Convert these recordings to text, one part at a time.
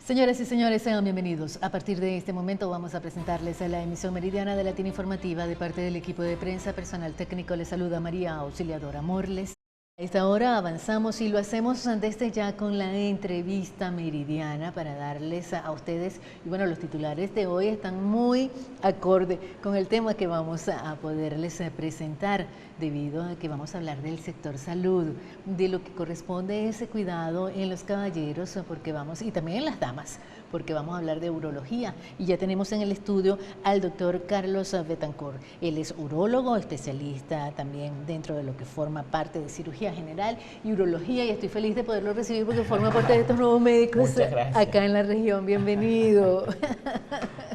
Señoras y señores, sean bienvenidos. A partir de este momento vamos a presentarles a la emisión meridiana de Latina Informativa de parte del equipo de prensa. Personal técnico les saluda María Auxiliadora Morles. A esta hora avanzamos y lo hacemos desde ya con la entrevista meridiana para darles a ustedes, y bueno, los titulares de hoy están muy acorde con el tema que vamos a poderles presentar, debido a que vamos a hablar del sector salud, de lo que corresponde ese cuidado en los caballeros, porque vamos, y también en las damas, porque vamos a hablar de urología. Y ya tenemos en el estudio al doctor Carlos Betancourt. Él es urólogo, especialista también dentro de lo que forma parte de cirugía general y urología, y estoy feliz de poderlo recibir porque forma parte de estos nuevos médicos acá en la región. Bienvenido.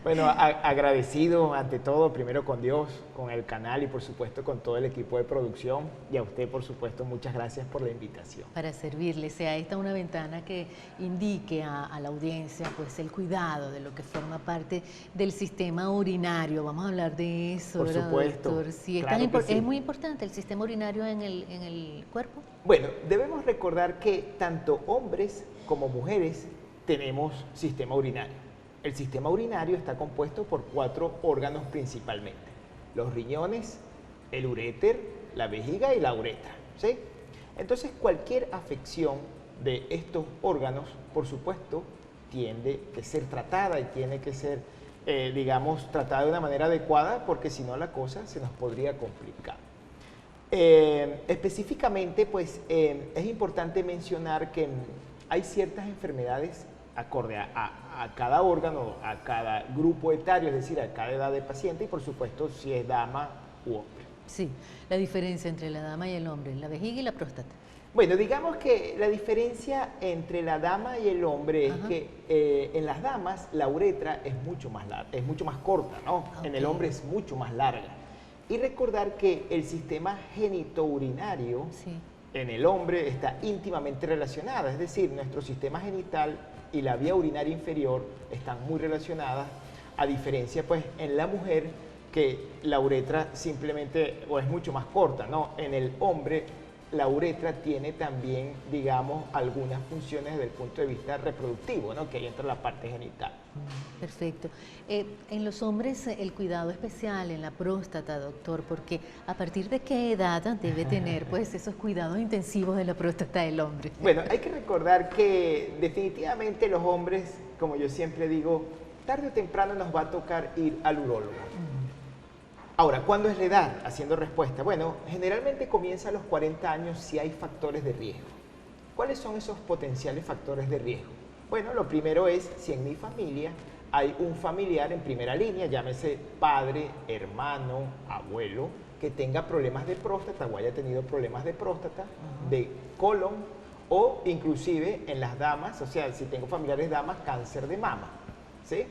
Bueno, agradecido ante todo, primero con Dios, con el canal y por supuesto con todo el equipo de producción, y a usted por supuesto muchas gracias por la invitación. Para servirle, sea esta una ventana que indique a la audiencia pues el cuidado de lo que forma parte del sistema urinario. Vamos a hablar de eso, por ¿verdad, supuesto, doctor? Sí, claro que sí. Es muy importante el sistema urinario en el cuerpo. Bueno, debemos recordar que tanto hombres como mujeres tenemos sistema urinario. El sistema urinario está compuesto por 4 órganos principalmente: los riñones, el uréter, la vejiga y la uretra, ¿sí? Entonces, cualquier afección de estos órganos, por supuesto, tiene que ser tratada y tiene que ser, digamos, tratada de una manera adecuada, porque si no la cosa se nos podría complicar. Específicamente, pues, es importante mencionar que hay ciertas enfermedades acorde a cada órgano, a cada grupo etario, es decir, a cada edad de paciente, y por supuesto si es dama u hombre. Sí, la diferencia entre la dama y el hombre, la vejiga y la próstata. Bueno, digamos que la diferencia entre la dama y el hombre es que en las damas la uretra es mucho más corta, ¿no? Okay. En el hombre es mucho más larga. Y recordar que el sistema genitourinario en el hombre está íntimamente relacionado, es decir, nuestro sistema genital y la vía urinaria inferior están muy relacionadas, a diferencia pues en la mujer, que la uretra simplemente o es mucho más corta, ¿no? En el hombre la uretra tiene también, digamos, algunas funciones desde el punto de vista reproductivo, ¿no? Que ahí entra la parte genital. Perfecto. En los hombres el cuidado especial en la próstata, doctor, porque ¿a partir de qué edad debe tener pues esos cuidados intensivos de la próstata del hombre? Bueno, hay que recordar que definitivamente los hombres, como yo siempre digo, tarde o temprano nos va a tocar ir al urólogo. Ahora, ¿cuándo es la edad? Haciendo respuesta. Bueno, generalmente comienza a los 40 años si hay factores de riesgo. ¿Cuáles son esos potenciales factores de riesgo? Bueno, lo primero es si en mi familia hay un familiar en primera línea, llámese padre, hermano, abuelo, que tenga problemas de próstata o haya tenido problemas de próstata, de colon, o inclusive en las damas, o sea, si tengo familiares damas, cáncer de mama, ¿sí?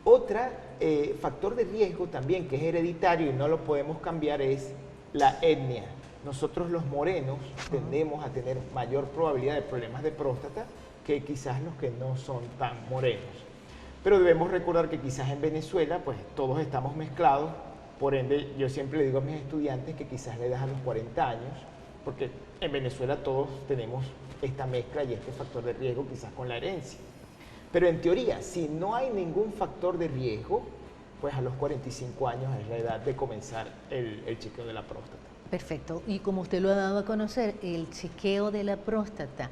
Otra factor de riesgo también que es hereditario y no lo podemos cambiar es la etnia. Nosotros los morenos tendemos a tener mayor probabilidad de problemas de próstata que quizás los que no son tan morenos. Pero debemos recordar que quizás en Venezuela pues todos estamos mezclados, por ende yo siempre le digo a mis estudiantes que quizás le das a los 40 años, porque en Venezuela todos tenemos esta mezcla y este factor de riesgo quizás con la herencia. Pero en teoría, si no hay ningún factor de riesgo, pues a los 45 años es la edad de comenzar el chequeo de la próstata. Perfecto. Y como usted lo ha dado a conocer, el chequeo de la próstata,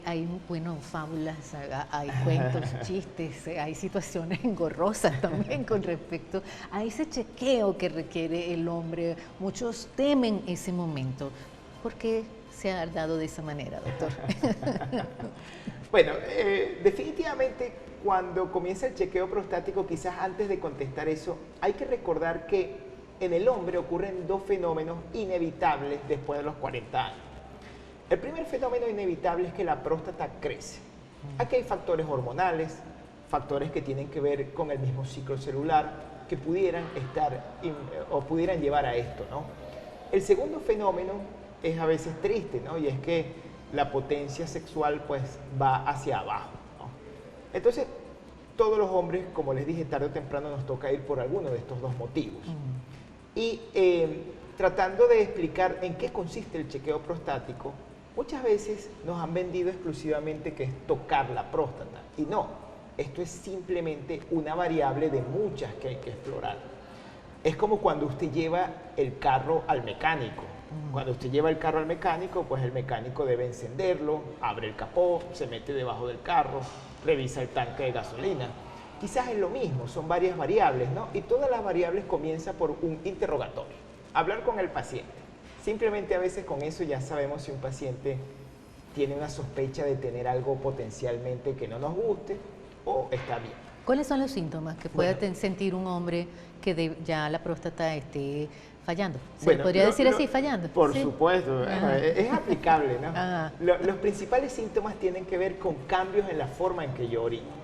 hay, bueno, fábulas, hay cuentos, chistes, hay situaciones engorrosas también con respecto a ese chequeo que requiere el hombre. Muchos temen ese momento. ¿Por qué se ha dado de esa manera, doctor? Bueno, definitivamente cuando comienza el chequeo prostático, quizás antes de contestar eso, hay que recordar que en el hombre ocurren 2 fenómenos inevitables después de los 40 años. El primer fenómeno inevitable es que la próstata crece. Aquí hay factores hormonales, factores que tienen que ver con el mismo ciclo celular, que pudieran pudieran llevar a esto, ¿no? El segundo fenómeno es a veces triste, ¿no? Y es que la potencia sexual pues va hacia abajo, ¿no? Entonces, todos los hombres, como les dije, tarde o temprano nos toca ir por alguno de estos 2 motivos. Y tratando de explicar en qué consiste el chequeo prostático, Muchas veces nos han vendido exclusivamente que es tocar la próstata y no, esto es simplemente una variable de muchas que hay que explorar. Es como cuando usted lleva el carro al mecánico. Cuando usted lleva el carro al mecánico, pues el mecánico debe encenderlo, abre el capó, se mete debajo del carro, revisa el tanque de gasolina. Quizás es lo mismo, son varias variables, ¿no? Y todas las variables comienzan por un interrogatorio, hablar con el paciente. Simplemente a veces con eso ya sabemos si un paciente tiene una sospecha de tener algo potencialmente que no nos guste o está bien. ¿Cuáles son los síntomas que pueda sentir un hombre que ya la próstata esté fallando? ¿Se le podría decir así, fallando? Por ¿Sí? supuesto, es aplicable, ¿no? Ajá. Los principales síntomas tienen que ver con cambios en la forma en que yo orino.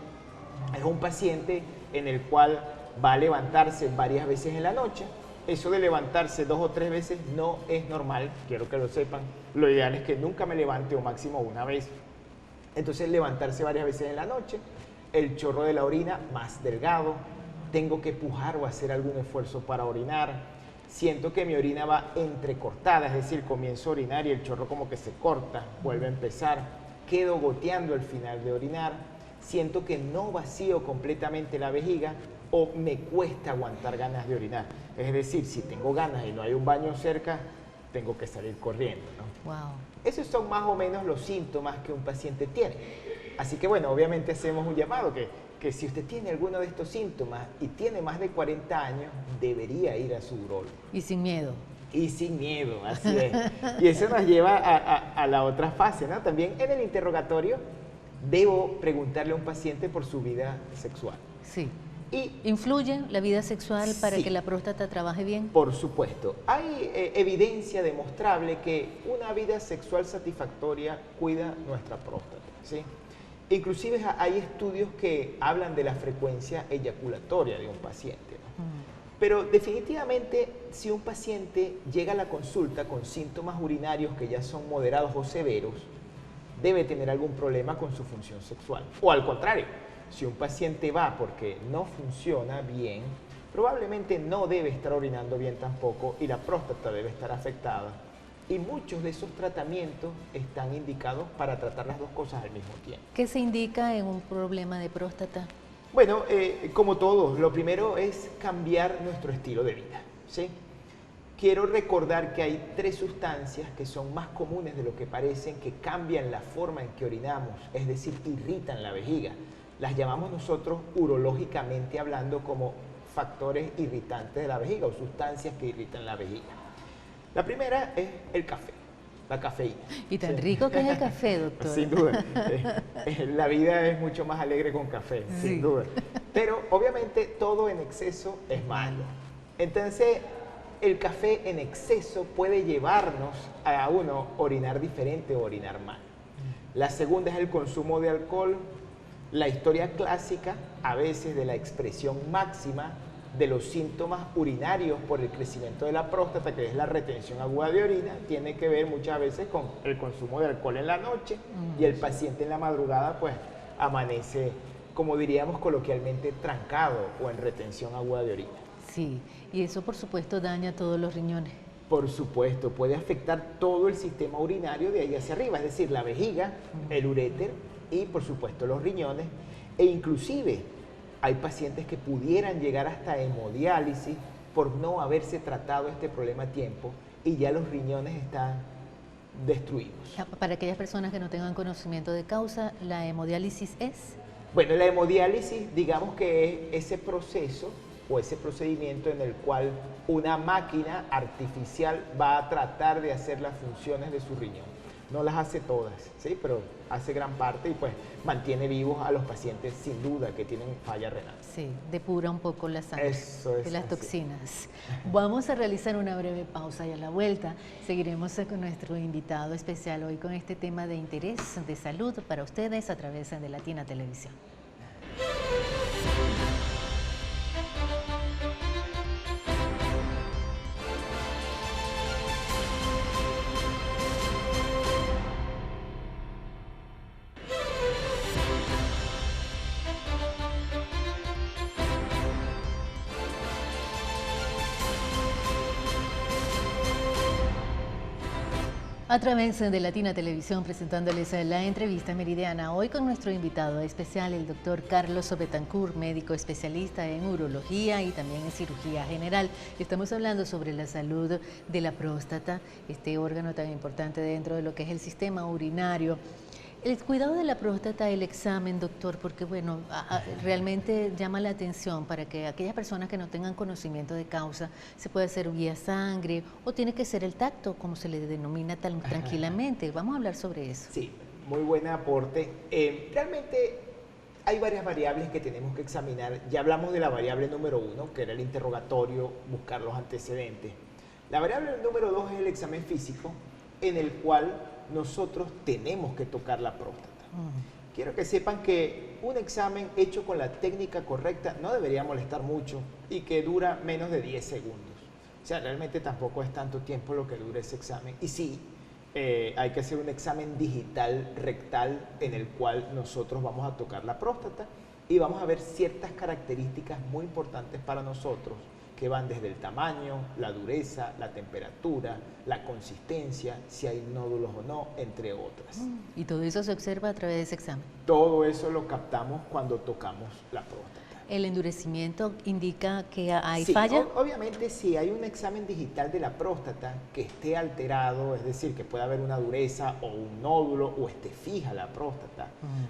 Es un paciente en el cual va a levantarse varias veces en la noche. Eso de levantarse 2 o 3 veces no es normal, quiero que lo sepan. Lo ideal es que nunca me levante o máximo una vez. Entonces levantarse varias veces en la noche, el chorro de la orina más delgado, tengo que pujar o hacer algún esfuerzo para orinar, siento que mi orina va entrecortada, es decir, comienzo a orinar y el chorro como que se corta, vuelve a empezar, quedo goteando al final de orinar, siento que no vacío completamente la vejiga o me cuesta aguantar ganas de orinar. Es decir, si tengo ganas y no hay un baño cerca, tengo que salir corriendo, ¿no? Wow. Esos son más o menos los síntomas que un paciente tiene. Así que bueno, obviamente hacemos un llamado que si usted tiene alguno de estos síntomas y tiene más de 40 años, debería ir a su urólogo. Y sin miedo. Y sin miedo, así es. Y eso nos lleva a la otra fase, ¿no? También en el interrogatorio debo preguntarle a un paciente por su vida sexual. Sí. Y ¿influye la vida sexual para sí, que la próstata trabaje bien? por supuesto. Hay evidencia demostrable que una vida sexual satisfactoria cuida nuestra próstata, ¿sí? Inclusive hay estudios que hablan de la frecuencia eyaculatoria de un paciente, ¿no? Pero definitivamente si un paciente llega a la consulta con síntomas urinarios que ya son moderados o severos, debe tener algún problema con su función sexual. O al contrario, si un paciente va porque no funciona bien, probablemente no debe estar orinando bien tampoco y la próstata debe estar afectada. Y muchos de esos tratamientos están indicados para tratar las dos cosas al mismo tiempo. ¿Qué se indica en un problema de próstata? Bueno, como todo, lo primero es cambiar nuestro estilo de vida, ¿sí? Quiero recordar que hay 3 sustancias que son más comunes de lo que parecen, que cambian la forma en que orinamos, es decir, irritan la vejiga. Las llamamos nosotros urológicamente hablando como factores irritantes de la vejiga o sustancias que irritan la vejiga. La primera es el café, la cafeína. Y tan rico que es el café, doctor. Sin duda. La vida es mucho más alegre con café, Sí. sin duda. Pero obviamente todo en exceso es malo. Entonces, el café en exceso puede llevarnos a uno orinar diferente o orinar mal. La segunda es el consumo de alcohol. La historia clásica, a veces de la expresión máxima de los síntomas urinarios por el crecimiento de la próstata, que es la retención aguda de orina, tiene que ver muchas veces con el consumo de alcohol en la noche y el paciente en la madrugada pues amanece, como diríamos coloquialmente, trancado o en retención aguda de orina. Sí, y eso por supuesto daña todos los riñones. Por supuesto, puede afectar todo el sistema urinario de ahí hacia arriba, es decir, la vejiga, el uréter y por supuesto los riñones, e inclusive hay pacientes que pudieran llegar hasta hemodiálisis por no haberse tratado este problema a tiempo y ya los riñones están destruidos. Para aquellas personas que no tengan conocimiento de causa, ¿la hemodiálisis es? Bueno, la hemodiálisis, digamos que es ese proceso o ese procedimiento en el cual una máquina artificial va a tratar de hacer las funciones de su riñón. No las hace todas, ¿sí? Pero hace gran parte y pues mantiene vivos a los pacientes sin duda que tienen falla renal. Sí, depura un poco la sangre Eso es de las así. toxinas. Vamos a realizar una breve pausa y a la vuelta seguiremos con nuestro invitado especial hoy con este tema de interés de salud para ustedes a través de Latina Televisión. A través de Latina Televisión presentándoles la entrevista meridiana, hoy con nuestro invitado especial, el doctor Carlos Betancourt, médico especialista en urología y también en cirugía general. Estamos hablando sobre la salud de la próstata, este órgano tan importante dentro de lo que es el sistema urinario. El cuidado de la próstata, el examen, doctor, porque bueno, realmente llama la atención para que aquellas personas que no tengan conocimiento de causa, se puede hacer vía sangre o tiene que ser el tacto, como se le denomina tan tranquilamente. Vamos a hablar sobre eso. Sí, muy buen aporte. Realmente hay varias variables que tenemos que examinar. Ya hablamos de la variable número 1, que era el interrogatorio, buscar los antecedentes. La variable número 2 es el examen físico, en el cual nosotros tenemos que tocar la próstata. Quiero que sepan que un examen hecho con la técnica correcta no debería molestar mucho y que dura menos de 10 segundos. O sea, realmente tampoco es tanto tiempo lo que dura ese examen. Y sí, hay que hacer un examen digital rectal en el cual nosotros vamos a tocar la próstata y vamos a ver ciertas características muy importantes para nosotros, que van desde el tamaño, la dureza, la temperatura, la consistencia, si hay nódulos o no, entre otras. Y todo eso se observa a través de ese examen. Todo eso lo captamos cuando tocamos la próstata. ¿El endurecimiento indica que hay Sí, falla? Obviamente, si hay un examen digital de la próstata que esté alterado, es decir, que pueda haber una dureza o un nódulo o esté fija la próstata,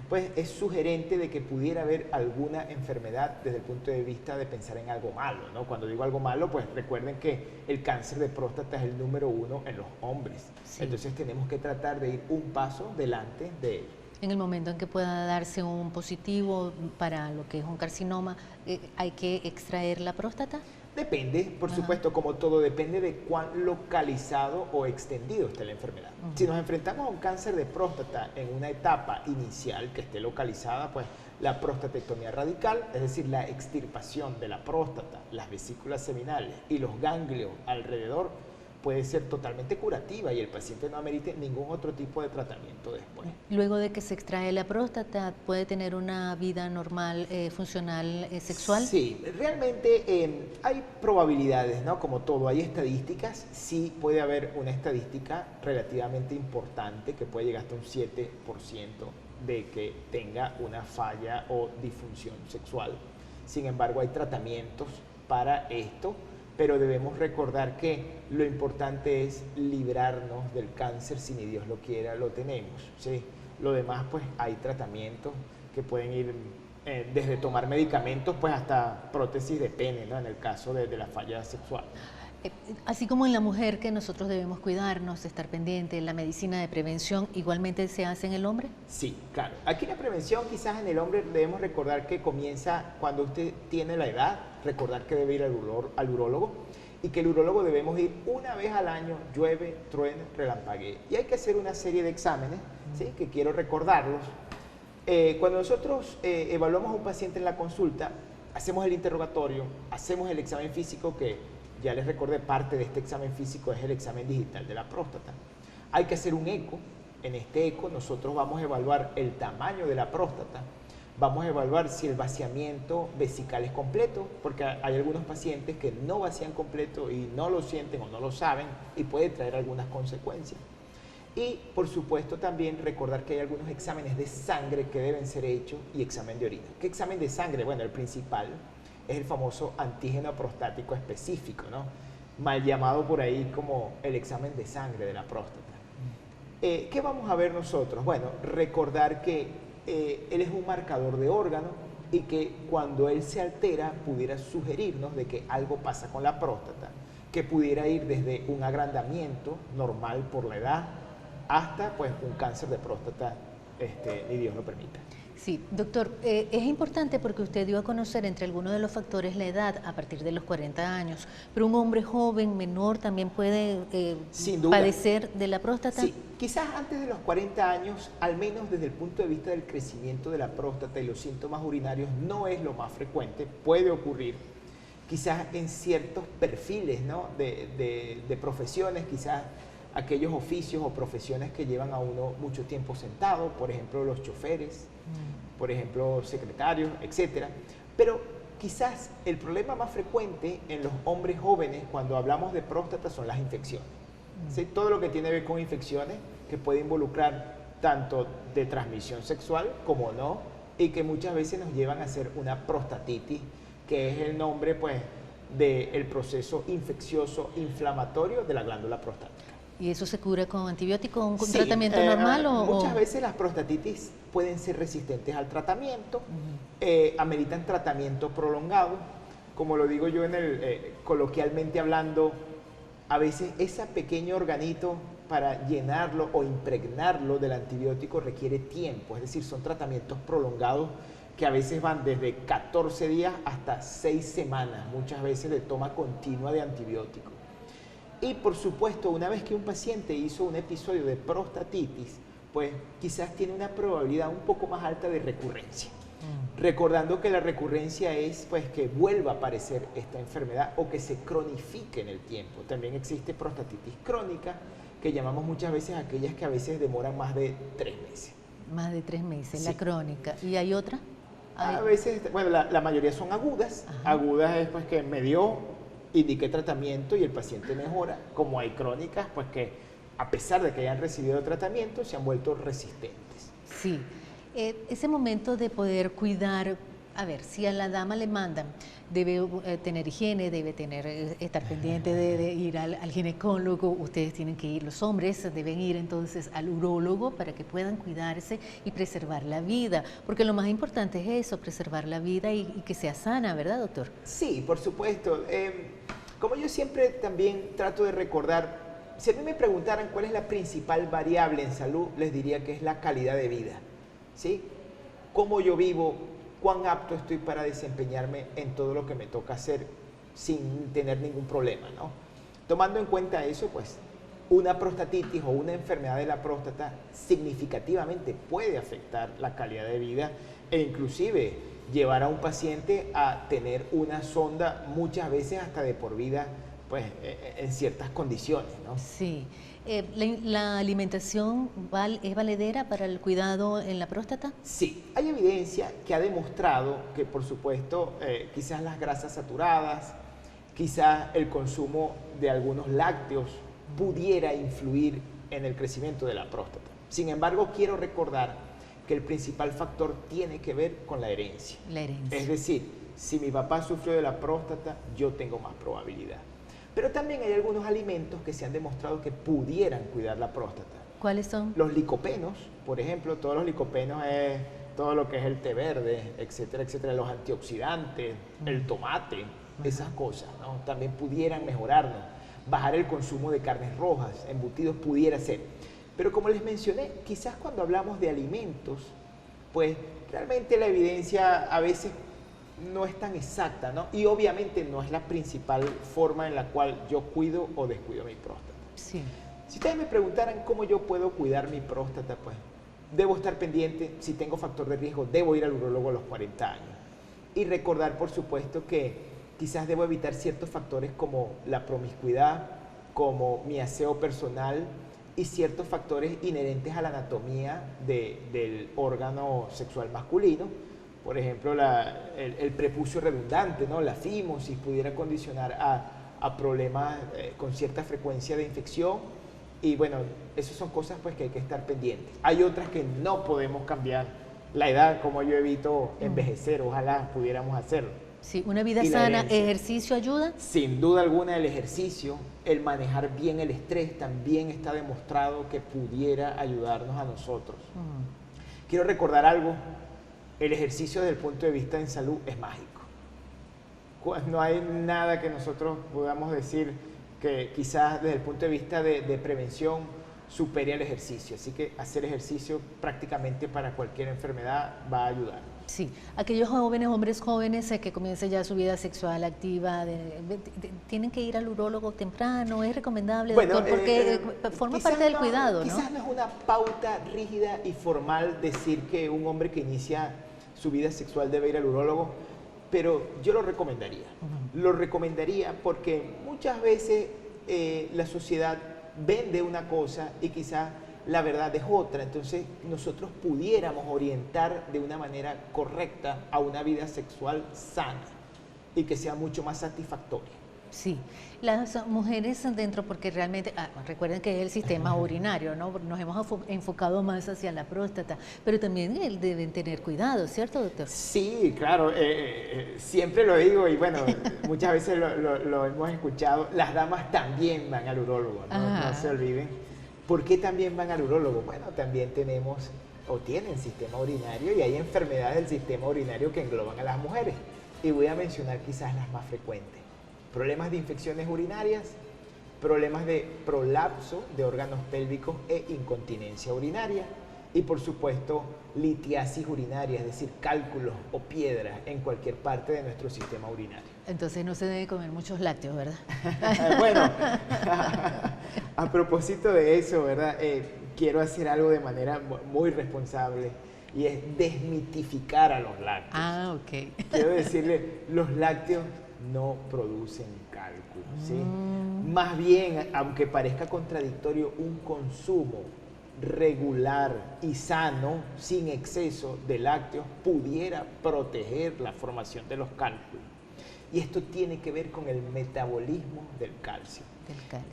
pues es sugerente de que pudiera haber alguna enfermedad desde el punto de vista de pensar en algo malo, ¿no? Cuando digo algo malo, pues recuerden que el cáncer de próstata es el número 1 en los hombres. Sí. Entonces tenemos que tratar de ir un paso delante de ello. En el momento en que pueda darse un positivo para lo que es un carcinoma, ¿hay que extraer la próstata? Depende, por supuesto, como todo, depende de cuán localizado o extendido esté la enfermedad. Si nos enfrentamos a un cáncer de próstata en una etapa inicial que esté localizada, pues la prostatectomía radical, es decir, la extirpación de la próstata, las vesículas seminales y los ganglios alrededor, puede ser totalmente curativa y el paciente no amerite ningún otro tipo de tratamiento después. Luego de que se extrae la próstata, ¿puede tener una vida normal, funcional, sexual? Sí, realmente hay probabilidades, ¿no? Como todo, hay estadísticas. Sí puede haber una estadística relativamente importante que puede llegar hasta un 7% de que tenga una falla o disfunción sexual. Sin embargo, hay tratamientos para esto, pero debemos recordar que lo importante es librarnos del cáncer. Si ni Dios lo quiera, lo tenemos, ¿sí? Lo demás, pues hay tratamientos que pueden ir desde tomar medicamentos pues hasta prótesis de pene, ¿no? En el caso de la falla sexual. Así como en la mujer que nosotros debemos cuidarnos, estar pendiente, la medicina de prevención, ¿igualmente se hace en el hombre? Sí, claro. Aquí la prevención quizás en el hombre debemos recordar que comienza cuando usted tiene la edad, recordar que debe ir al urólogo y que el urólogo debemos ir una vez al año, llueve, truene, relampaguee. Y hay que hacer una serie de exámenes, ¿sí? Que quiero recordarlos. Cuando nosotros evaluamos a un paciente en la consulta, hacemos el interrogatorio, hacemos el examen físico que ya les recordé, parte de este examen físico es el examen digital de la próstata. Hay que hacer un eco. En este eco nosotros vamos a evaluar el tamaño de la próstata, vamos a evaluar si el vaciamiento vesical es completo, porque hay algunos pacientes que no vacían completo y no lo sienten o no lo saben y puede traer algunas consecuencias. Y por supuesto también recordar que hay algunos exámenes de sangre que deben ser hechos y examen de orina. ¿Qué examen de sangre? Bueno, el principal es el famoso antígeno prostático específico, ¿no? Mal llamado por ahí como el examen de sangre de la próstata. ¿Qué vamos a ver nosotros? Bueno, recordar que él es un marcador de órgano y que cuando él se altera pudiera sugerirnos de que algo pasa con la próstata, que pudiera ir desde un agrandamiento normal por la edad hasta pues un cáncer de próstata, ni Dios lo permita. Sí, doctor, es importante porque usted dio a conocer entre algunos de los factores la edad a partir de los 40 años, pero un hombre joven, menor, también puede padecer de la próstata. Sí, quizás antes de los 40 años, al menos desde el punto de vista del crecimiento de la próstata y los síntomas urinarios, no es lo más frecuente, puede ocurrir. Quizás en ciertos perfiles, ¿no? de profesiones, quizás aquellos oficios o profesiones que llevan a uno mucho tiempo sentado, por ejemplo los choferes, por ejemplo secretarios, etcétera. Pero quizás el problema más frecuente en los hombres jóvenes cuando hablamos de próstata son las infecciones. ¿sí? Todo lo que tiene que ver con infecciones, que puede involucrar tanto de transmisión sexual como no, y que muchas veces nos llevan a hacer una prostatitis, que es el nombre pues del proceso infeccioso inflamatorio de la glándula prostática. ¿Y eso se cura con antibiótico, un Sí, tratamiento normal muchas veces las prostatitis pueden ser resistentes al tratamiento, ameritan tratamiento prolongado, como lo digo yo coloquialmente hablando, a veces ese pequeño organito para llenarlo o impregnarlo del antibiótico requiere tiempo, es decir, son tratamientos prolongados que a veces van desde 14 días hasta 6 semanas, muchas veces de toma continua de antibióticos. Y por supuesto, una vez que un paciente hizo un episodio de prostatitis, pues quizás tiene una probabilidad un poco más alta de recurrencia. Recordando que la recurrencia es pues que vuelva a aparecer esta enfermedad o que se cronifique en el tiempo. También existe prostatitis crónica, que llamamos muchas veces aquellas que a veces demoran más de 3 meses. Más de 3 meses, Sí. la crónica. ¿Y hay otra? A veces, bueno, la mayoría son agudas. Ajá. Agudas es pues que me dio, indiqué tratamiento y el paciente mejora. Como hay crónicas, pues que a pesar de que hayan recibido tratamiento, se han vuelto resistentes. Sí. Ese momento de poder cuidar, a ver, si a la dama le mandan, debe tener higiene, debe estar pendiente de ir al ginecólogo, ustedes tienen que ir, los hombres deben ir entonces al urólogo para que puedan cuidarse y preservar la vida, porque lo más importante es eso, preservar la vida y que sea sana, ¿verdad, doctor? Sí, por supuesto. Como yo siempre también trato de recordar, si a mí me preguntaran cuál es la principal variable en salud, les diría que es la calidad de vida. ¿Sí? Cómo yo vivo, cuán apto estoy para desempeñarme en todo lo que me toca hacer sin tener ningún problema, ¿no? Tomando en cuenta eso, pues una prostatitis o una enfermedad de la próstata significativamente puede afectar la calidad de vida e inclusive llevar a un paciente a tener una sonda muchas veces hasta de por vida, pues en ciertas condiciones, ¿no? Sí. ¿La alimentación es valedera para el cuidado en la próstata? Sí, hay evidencia que ha demostrado que, por supuesto, quizás las grasas saturadas, quizás el consumo de algunos lácteos pudiera influir en el crecimiento de la próstata. Sin embargo, quiero recordar que el principal factor tiene que ver con la herencia. La herencia. Es decir, si mi papá sufrió de la próstata, yo tengo más probabilidad. Pero también hay algunos alimentos que se han demostrado que pudieran cuidar la próstata. ¿Cuáles son? Los licopenos, por ejemplo, todos los licopenos es todo lo que es el té verde, etcétera, etcétera, los antioxidantes, el tomate, esas cosas, ¿no? También pudieran mejorarnos. Bajar el consumo de carnes rojas, embutidos, pudiera ser. Pero como les mencioné, quizás cuando hablamos de alimentos, pues realmente la evidencia a veces no es tan exacta, ¿no? Y obviamente no es la principal forma en la cual yo cuido o descuido mi próstata. Sí. Si ustedes me preguntaran cómo yo puedo cuidar mi próstata, pues debo estar pendiente, si tengo factor de riesgo, debo ir al urólogo a los 40 años. Y recordar, por supuesto, que quizás debo evitar ciertos factores como la promiscuidad, como mi aseo personal y ciertos factores inherentes a la anatomía del órgano sexual masculino. Por ejemplo, el prepucio redundante, ¿no? La fimosis pudiera condicionar a problemas con cierta frecuencia de infección. Y bueno, esas son cosas pues que hay que estar pendientes. Hay otras que no podemos cambiar. La edad, como yo evito envejecer, ojalá pudiéramos hacerlo. Sí, una vida Y la sana, herencia. ¿ejercicio ayuda? Sin duda alguna el ejercicio, el manejar bien el estrés también está demostrado que pudiera ayudarnos a nosotros. Quiero recordar algo, el ejercicio desde el punto de vista en salud es mágico. No hay nada que nosotros podamos decir que quizás desde el punto de vista de prevención supere al ejercicio. Así que hacer ejercicio prácticamente para cualquier enfermedad va a ayudar. Sí, aquellos jóvenes, hombres jóvenes que comiencen ya su vida sexual activa, tienen que ir al urólogo temprano, es recomendable, doctor, porque forma parte del cuidado, ¿no? Quizás no es una pauta rígida y formal decir que un hombre que inicia su vida sexual debe ir al urólogo, pero yo lo recomendaría. Lo recomendaría porque muchas veces la sociedad vende una cosa y quizás la verdad es otra. Entonces nosotros pudiéramos orientar de una manera correcta a una vida sexual sana y que sea mucho más satisfactoria. Sí, las mujeres dentro, porque realmente, recuerden que es el sistema urinario, ¿no? Nos hemos enfocado más hacia la próstata, pero también deben tener cuidado, ¿cierto, doctor? Sí, claro, siempre lo digo y bueno, muchas veces lo hemos escuchado, las damas también van al urólogo, no se olviden. ¿Por qué también van al urólogo? Bueno, también tenemos o tienen sistema urinario y hay enfermedades del sistema urinario que engloban a las mujeres. Y voy a mencionar quizás las más frecuentes. Problemas de infecciones urinarias, problemas de prolapso de órganos pélvicos e incontinencia urinaria. Y por supuesto, litiasis urinaria, es decir, cálculos o piedras en cualquier parte de nuestro sistema urinario. Entonces no se debe comer muchos lácteos, ¿verdad? Bueno, a propósito de eso, ¿verdad? Quiero hacer algo de manera muy responsable y es desmitificar a los lácteos. Ok. Quiero decirle, los lácteos no producen cálculos, ¿sí? Más bien, aunque parezca contradictorio, un consumo regular y sano, sin exceso de lácteos, pudiera proteger la formación de los cálculos. Y esto tiene que ver con el metabolismo del calcio.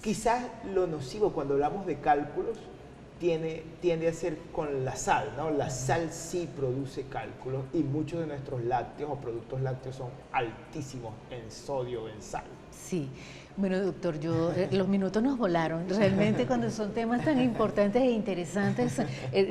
Quizás lo nocivo cuando hablamos de cálculos tiende a ser con la sal, ¿no? La sal sí produce cálculos y muchos de nuestros lácteos o productos lácteos son altísimos en sodio o en sal. Sí. Bueno, doctor, los minutos nos volaron. Realmente cuando son temas tan importantes e interesantes,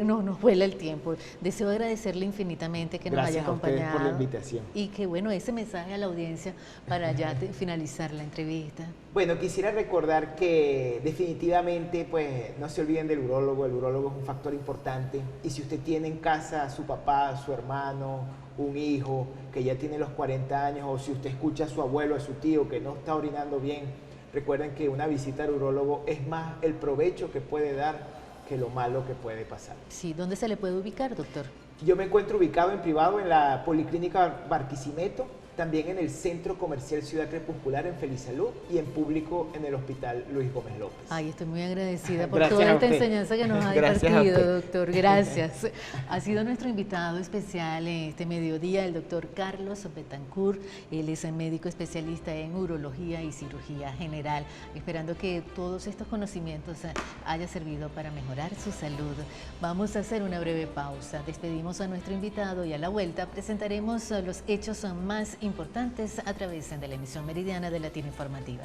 nos vuela el tiempo. Deseo agradecerle infinitamente que nos haya acompañado. Gracias a ustedes por la invitación. Y que, bueno, ese mensaje a la audiencia para ya finalizar la entrevista. Bueno, quisiera recordar que definitivamente, pues, no se olviden del urólogo. El urólogo es un factor importante. Y si usted tiene en casa a su papá, a su hermano, un hijo que ya tiene los 40 años, o si usted escucha a su abuelo, a su tío que no está orinando bien, recuerden que una visita al urólogo es más el provecho que puede dar que lo malo que puede pasar. Sí, ¿dónde se le puede ubicar, doctor? Yo me encuentro ubicado en privado en la Policlínica Barquisimeto, también en el Centro Comercial Ciudad Crepuscular en Felisalud y en público en el Hospital Luis Gómez López. Ay, estoy muy agradecida por toda esta enseñanza que nos ha impartido, doctor. Gracias. Ha sido nuestro invitado especial en este mediodía, el doctor Carlos Betancourt. Él es médico especialista en urología y cirugía general, esperando que todos estos conocimientos haya servido para mejorar su salud. Vamos a hacer una breve pausa. Despedimos a nuestro invitado y a la vuelta presentaremos los hechos más importantes a través de la emisión meridiana de Latino Informativa.